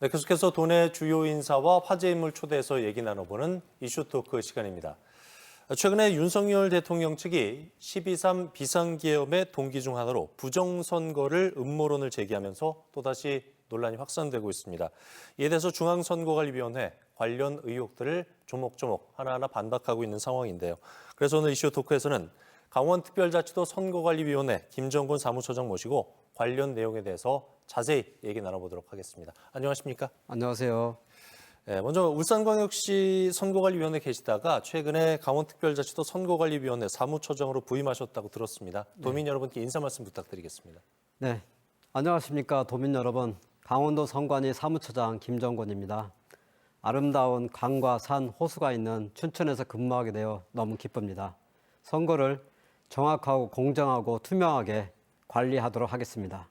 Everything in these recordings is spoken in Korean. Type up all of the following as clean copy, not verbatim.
네, 계속해서 도내 주요 인사와 화제 인물 초대해서 얘기 나눠보는 이슈토크 시간입니다. 최근에 윤석열 대통령 측이 12.3 비상계엄의 동기 중 하나로 부정선거를 음모론을 제기하면서 또다시 논란이 확산되고 있습니다. 이에 대해서 중앙선거관리위원회 관련 의혹들을 조목조목 하나하나 반박하고 있는 상황인데요. 그래서 오늘 이슈토크에서는 강원특별자치도 선거관리위원회 김정곤 사무처장 모시고 관련 내용에 대해서 자세히 얘기 나눠보도록 하겠습니다. 안녕하십니까? 안녕하세요. 네, 먼저 울산광역시 선거관리위원회 계시다가 최근에 강원특별자치도 선거관리위원회 사무처장으로 부임하셨다고 들었습니다. 도민 여러분께 인사 말씀 부탁드리겠습니다. 네, 안녕하십니까 도민 여러분. 강원도 선관위 사무처장 김정곤입니다. 아름다운 강과 산, 호수가 있는 춘천에서 근무하게 되어 너무 기쁩니다. 선거를 정확하고 공정하고 투명하게 관리하도록 하겠습니다.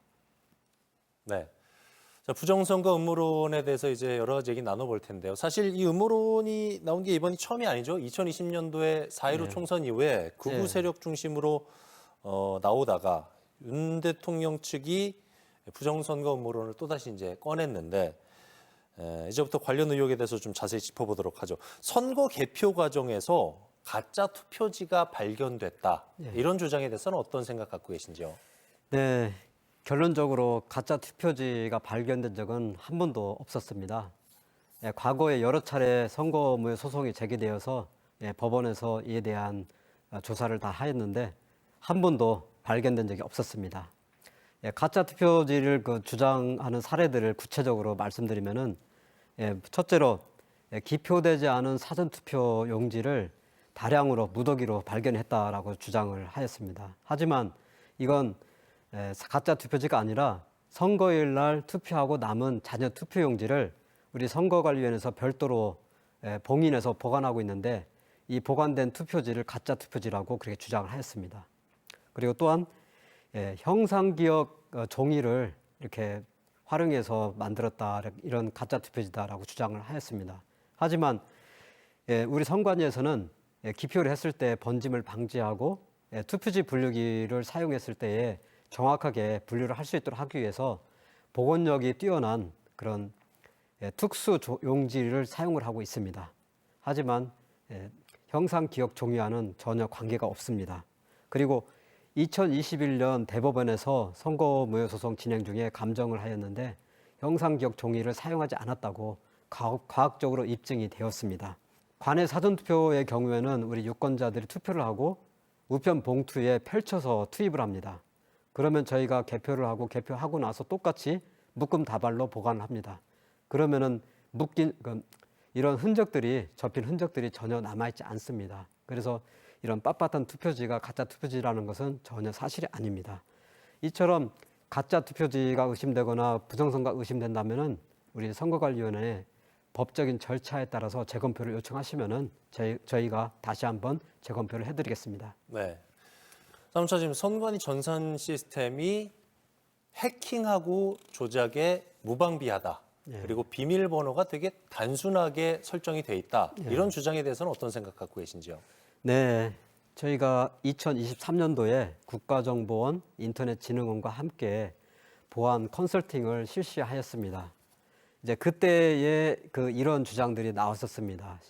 네. 자, 부정선거 음모론에 대해서 이제 여러 가지 얘기 나눠볼 텐데요. 사실 이 음모론이 나온 게 이번이 처음이 아니죠. 2020년도에 4.15 총선 이후에 극우 세력 중심으로 나오다가 윤 대통령 측이 부정선거 음모론을 또다시 이제 꺼냈는데 이제부터 관련 의혹에 대해서 좀 자세히 짚어보도록 하죠. 선거 개표 과정에서 가짜 투표지가 발견됐다. 이런 주장에 대해서는 어떤 생각 갖고 계신지요? 네, 결론적으로 가짜 투표지가 발견된 적은 한 번도 없었습니다. 과거에 여러 차례 선거무효 소송이 제기되어서 법원에서 이에 대한 조사를 다 하였는데 한 번도 발견된 적이 없었습니다. 가짜 투표지를 주장하는 사례들을 구체적으로 말씀드리면은 첫째로 기표되지 않은 사전투표 용지를 다량으로 무더기로 발견했다라고 주장을 하였습니다. 하지만 이건 가짜 투표지가 아니라 선거일 날 투표하고 남은 잔여 투표용지를 우리 선거관리위원회에서 별도로 봉인해서 보관하고 있는데 이 보관된 투표지를 가짜 투표지라고 그렇게 주장을 하였습니다. 그리고 또한 형상기억 종이를 이렇게 활용해서 만들었다 이런 가짜 투표지다라고 주장을 하였습니다. 하지만 우리 선관위에서는 기표를 했을 때 번짐을 방지하고 투표지 분류기를 사용했을 때에 정확하게 분류를 할 수 있도록 하기 위해서 복원력이 뛰어난 그런 특수 용지를 사용을 하고 있습니다. 하지만 형상기억 종이와는 전혀 관계가 없습니다. 그리고 2021년 대법원에서 선거무효 소송 진행 중에 감정을 하였는데 형상기억 종이를 사용하지 않았다고 과학적으로 입증이 되었습니다. 관외 사전투표의 경우에는 우리 유권자들이 투표를 하고 우편 봉투에 펼쳐서 투입을 합니다. 그러면 저희가 개표하고 나서 똑같이 묶음 다발로 보관을 합니다. 그러면은 이런 흔적들이 접힌 흔적들이 전혀 남아있지 않습니다. 그래서 이런 빳빳한 투표지가 가짜 투표지라는 것은 전혀 사실이 아닙니다. 이처럼 가짜 투표지가 의심되거나 부정선거가 의심된다면은 우리 선거관리위원회에 법적인 절차에 따라서 재검표를 요청하시면은 저희가 다시 한번 재검표를 해드리겠습니다. 네. 사무처장님, 선관위 전산 시스템이 해킹하고 조작에 무방비하다. 그리고 비밀번호가 되게 단순하게 설정이 돼 있다. 이런 주장에 대해서는 어떤 생각 갖고 계신지요? 네, 저희가 2023년도에 국가정보원, 인터넷진흥원과 함께 보안 컨설팅을 실시하였습니다. 이제 그때에 이런 주장들이 나왔었습니다.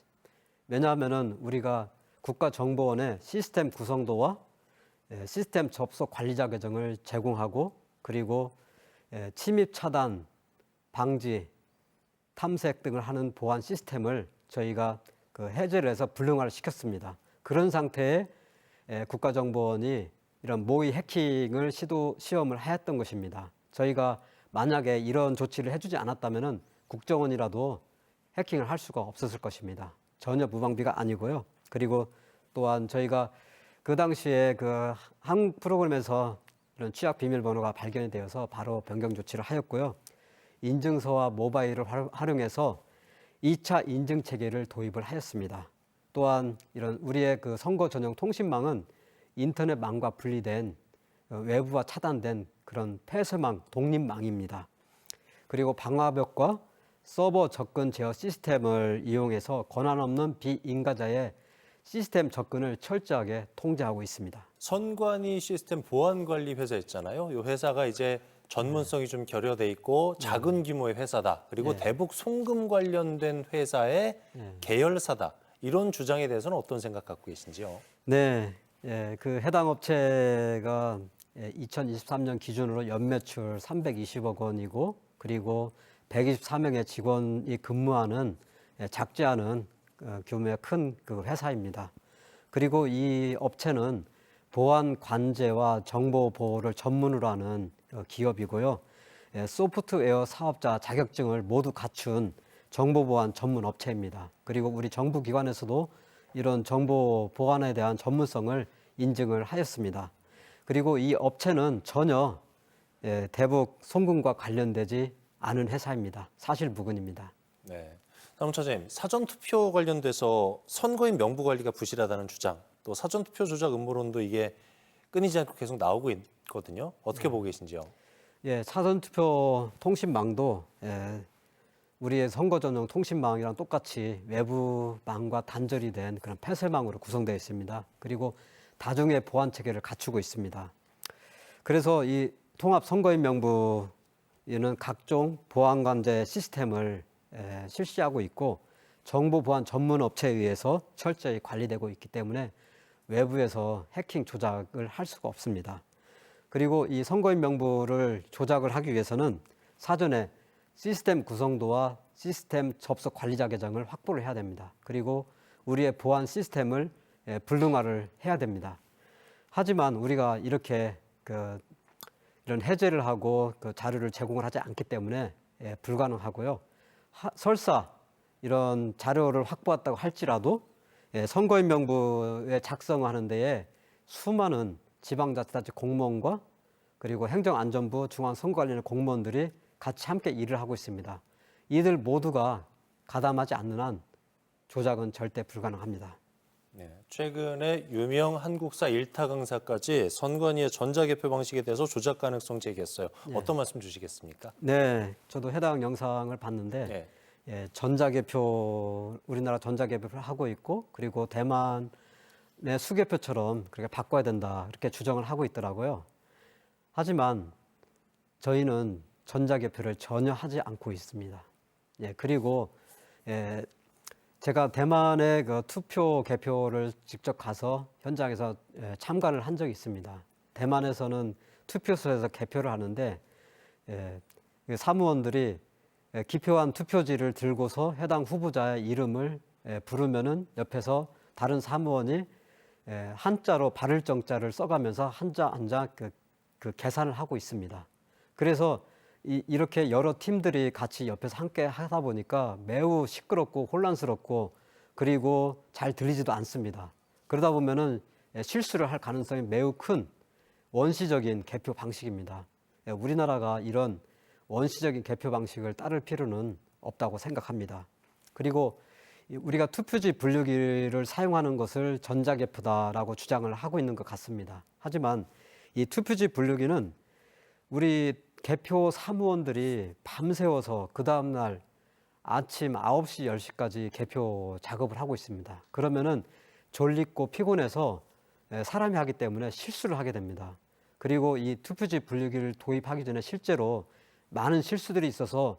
왜냐하면은 우리가 국가정보원의 시스템 구성도와 시스템 접속 관리자 계정을 제공하고 그리고 침입 차단, 방지, 탐색 등을 하는 보안 시스템을 저희가 해제를 해서 불능화를 시켰습니다. 그런 상태에 국가정보원이 이런 모의 해킹을 시험을 하였던 것입니다. 저희가 만약에 이런 조치를 해주지 않았다면 국정원이라도 해킹을 할 수가 없었을 것입니다. 전혀 무방비가 아니고요. 그리고 또한 저희가 그 당시에 한 프로그램에서 이런 취약 비밀번호가 발견이 되어서 바로 변경 조치를 하였고요. 인증서와 모바일을 활용해서 2차 인증 체계를 도입을 하였습니다. 또한 이런 우리의 선거 전용 통신망은 인터넷망과 분리된 외부와 차단된 그런 폐쇄망, 독립망입니다. 그리고 방화벽과 서버 접근 제어 시스템을 이용해서 권한 없는 비인가자의 시스템 접근을 철저하게 통제하고 있습니다. 선관위 시스템 보안관리 회사 있잖아요. 이 회사가 이제 전문성이 좀 결여돼 있고 작은 규모의 회사다. 그리고 대북 송금 관련된 회사의 계열사다. 이런 주장에 대해서는 어떤 생각 갖고 계신지요? 네, 그 해당 업체가 2023년 기준으로 연매출 320억 원이고 그리고 124명의 직원이 근무하는 작지 않은 규모의 큰 그 회사입니다. 그리고 이 업체는 보안 관제와 정보 보호를 전문으로 하는 기업이고요. 소프트웨어 사업자 자격증을 모두 갖춘 정보 보안 전문 업체입니다. 그리고 우리 정부 기관에서도 이런 정보 보안에 대한 전문성을 인증을 하였습니다. 그리고 이 업체는 전혀 대북 송금과 관련되지 않은 회사입니다. 사실무근입니다. 네. 다음 차장님, 사전투표 관련돼서 선거인 명부 관리가 부실하다는 주장, 또 사전투표 조작 음모론도 이게 끊이지 않고 계속 나오고 있거든요. 어떻게 보고 계신지요? 사전투표 통신망도 우리의 선거 전용 통신망이랑 똑같이 외부망과 단절이 된 그런 폐쇄망으로 구성되어 있습니다. 그리고 다중의 보안 체계를 갖추고 있습니다. 그래서 이 통합 선거인 명부에는 각종 보안 관제 시스템을 실시하고 있고 정보 보안 전문 업체에 의해서 철저히 관리되고 있기 때문에 외부에서 해킹 조작을 할 수가 없습니다. 그리고 이 선거인 명부를 조작을 하기 위해서는 사전에 시스템 구성도와 시스템 접속 관리자 계정을 확보를 해야 됩니다. 그리고 우리의 보안 시스템을 불능화를 해야 됩니다. 하지만 우리가 이렇게 이런 해제를 하고 그 자료를 제공을 하지 않기 때문에 불가능하고요. 설사 이런 자료를 확보했다고 할지라도 선거인 명부에 작성하는 데에 수많은 지방자치단체 공무원과 그리고 행정안전부 중앙선거관리위원회 공무원들이 같이 함께 일을 하고 있습니다. 이들 모두가 가담하지 않는 한 조작은 절대 불가능합니다. 네, 최근에 유명 한국사 일타 강사까지 선관위의 전자개표 방식에 대해서 조작 가능성 제기했어요. 어떤 말씀 주시겠습니까? 네, 저도 해당 영상을 봤는데 전자개표, 우리나라 전자개표를 하고 있고 그리고 대만의 수개표처럼 그렇게 바꿔야 된다 이렇게 주장을 하고 있더라고요. 하지만 저희는 전자개표를 전혀 하지 않고 있습니다. 그리고 제가 대만의 그 투표 개표를 직접 가서 현장에서 참가를 한 적이 있습니다. 대만에서는 투표소에서 개표를 하는데 그 사무원들이 기표한 투표지를 들고서 해당 후보자의 이름을 부르면은 옆에서 다른 사무원이 한자로 발을 정자를 써가면서 한자 한자 그 계산을 하고 있습니다. 그래서 이렇게 여러 팀들이 같이 옆에서 함께 하다 보니까 매우 시끄럽고 혼란스럽고 그리고 잘 들리지도 않습니다. 그러다 보면은 실수를 할 가능성이 매우 큰 원시적인 개표 방식입니다. 우리나라가 이런 원시적인 개표 방식을 따를 필요는 없다고 생각합니다. 그리고 우리가 투표지 분류기를 사용하는 것을 전자개표다라고 주장을 하고 있는 것 같습니다. 하지만 이 투표지 분류기는 우리 개표 사무원들이 밤새워서 그 다음날 아침 9시, 10시까지 개표 작업을 하고 있습니다. 그러면은 졸리고 피곤해서 사람이 하기 때문에 실수를 하게 됩니다. 그리고 이 투표지 분류기를 도입하기 전에 실제로 많은 실수들이 있어서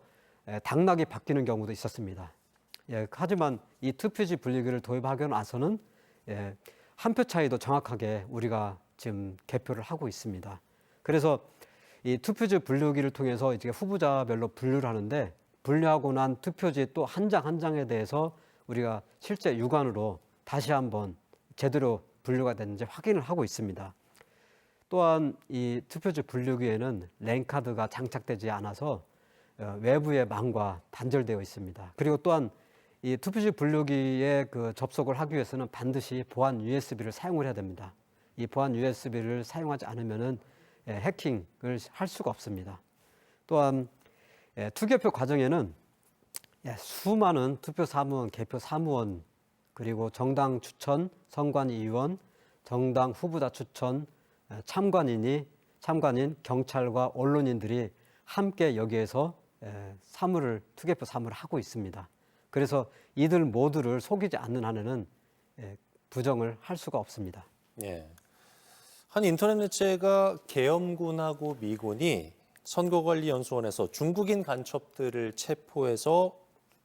당락이 바뀌는 경우도 있었습니다. 하지만 이 투표지 분류기를 도입하고 나서는 한 표 차이도 정확하게 우리가 지금 개표를 하고 있습니다. 그래서 이 투표지 분류기를 통해서 이제 후보자별로 분류를 하는데 분류하고 난 투표지 또 한 장 한 장에 대해서 우리가 실제 육안으로 다시 한번 제대로 분류가 됐는지 확인을 하고 있습니다. 또한 이 투표지 분류기에는 랜카드가 장착되지 않아서 외부의 망과 단절되어 있습니다. 그리고 또한 이 투표지 분류기에 그 접속을 하기 위해서는 반드시 보안 USB를 사용을 해야 됩니다. 이 보안 USB를 사용하지 않으면은 해킹을 할 수가 없습니다. 또한 투개표 과정에는 수많은 투표 사무원, 개표 사무원, 그리고 정당 추천, 선관위원, 정당 후보자 추천, 참관인, 경찰과 언론인들이 함께 여기에서 투개표 사무를 하고 있습니다. 그래서 이들 모두를 속이지 않는 한에는 부정을 할 수가 없습니다. 한 인터넷 매체가 계엄군하고 미군이 선거관리연수원에서 중국인 간첩들을 체포해서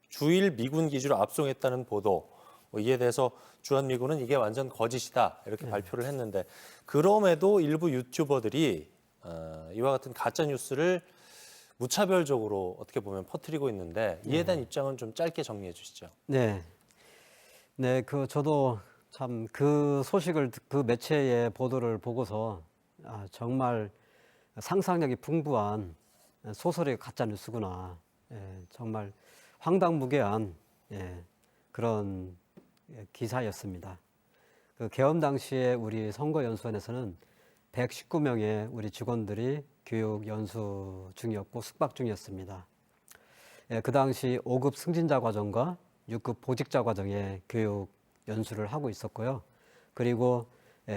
주일 미군 기지로 압송했다는 보도, 이에 대해서 주한미군은 이게 완전 거짓이다 이렇게 발표를 했는데, 그럼에도 일부 유튜버들이 이와 같은 가짜 뉴스를 무차별적으로 어떻게 보면 퍼뜨리고 있는데, 이에 대한 입장은 좀 짧게 정리해 주시죠. 네, 저도 참 그 소식을 그 매체의 보도를 보고서 정말 상상력이 풍부한 소설의 가짜 뉴스구나. 정말 황당무계한 그런 기사였습니다. 그 계엄 당시에 우리 선거연수원에서는 119명의 우리 직원들이 교육 연수 중이었고 숙박 중이었습니다. 그 당시 5급 승진자 과정과 6급 보직자 과정의 교육 연수를 하고 있었고요. 그리고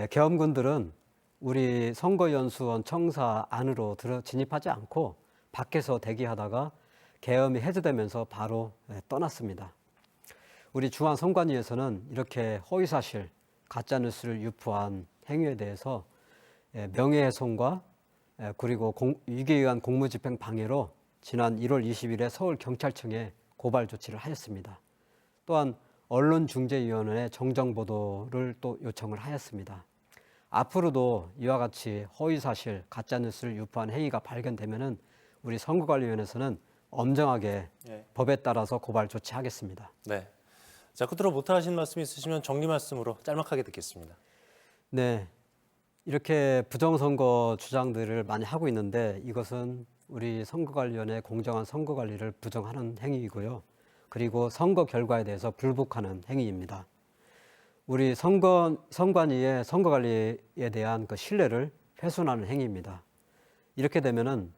계엄군들은 우리 선거연수원 청사 안으로 진입하지 않고 밖에서 대기하다가 계엄이 해제되면서 바로 떠났습니다. 우리 중앙선관위에서는 이렇게 허위사실, 가짜뉴스를 유포한 행위에 대해서 명예훼손과 그리고 위기에 의한 공무집행 방해로 지난 1월 20일에 서울경찰청에 고발 조치를 하였습니다. 또한 언론중재위원회에 정정보도를 또 요청을 하였습니다. 앞으로도 이와 같이 허위사실, 가짜뉴스를 유포한 행위가 발견되면은 우리 선거관리위원회에서는 엄정하게 법에 따라서 고발 조치하겠습니다. 네. 자, 끝으로 못하신 말씀 있으시면 정리 말씀으로 짤막하게 듣겠습니다. 네, 이렇게 부정선거 주장들을 많이 하고 있는데 이것은 우리 선거관리위원회 공정한 선거관리를 부정하는 행위이고요. 그리고 선거 결과에 대해서 불복하는 행위입니다. 우리 선관위의 선거관리에 대한 그 신뢰를 훼손하는 행위입니다. 이렇게 되면은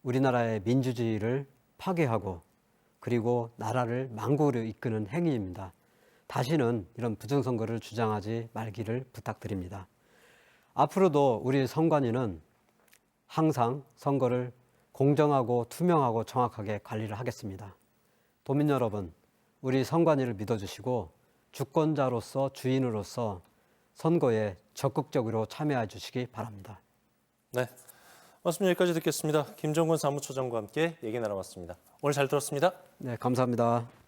우리나라의 민주주의를 파괴하고 그리고 나라를 망국으로 이끄는 행위입니다. 다시는 이런 부정선거를 주장하지 말기를 부탁드립니다. 앞으로도 우리 선관위는 항상 선거를 공정하고 투명하고 정확하게 관리를 하겠습니다. 도민 여러분, 우리 선관위를 믿어주시고 주권자로서 주인으로서 선거에 적극적으로 참여해 주시기 바랍니다. 네, 말씀 여기까지 듣겠습니다. 김정권 사무처장과 함께 얘기 나눠봤습니다. 오늘 잘 들었습니다. 네, 감사합니다.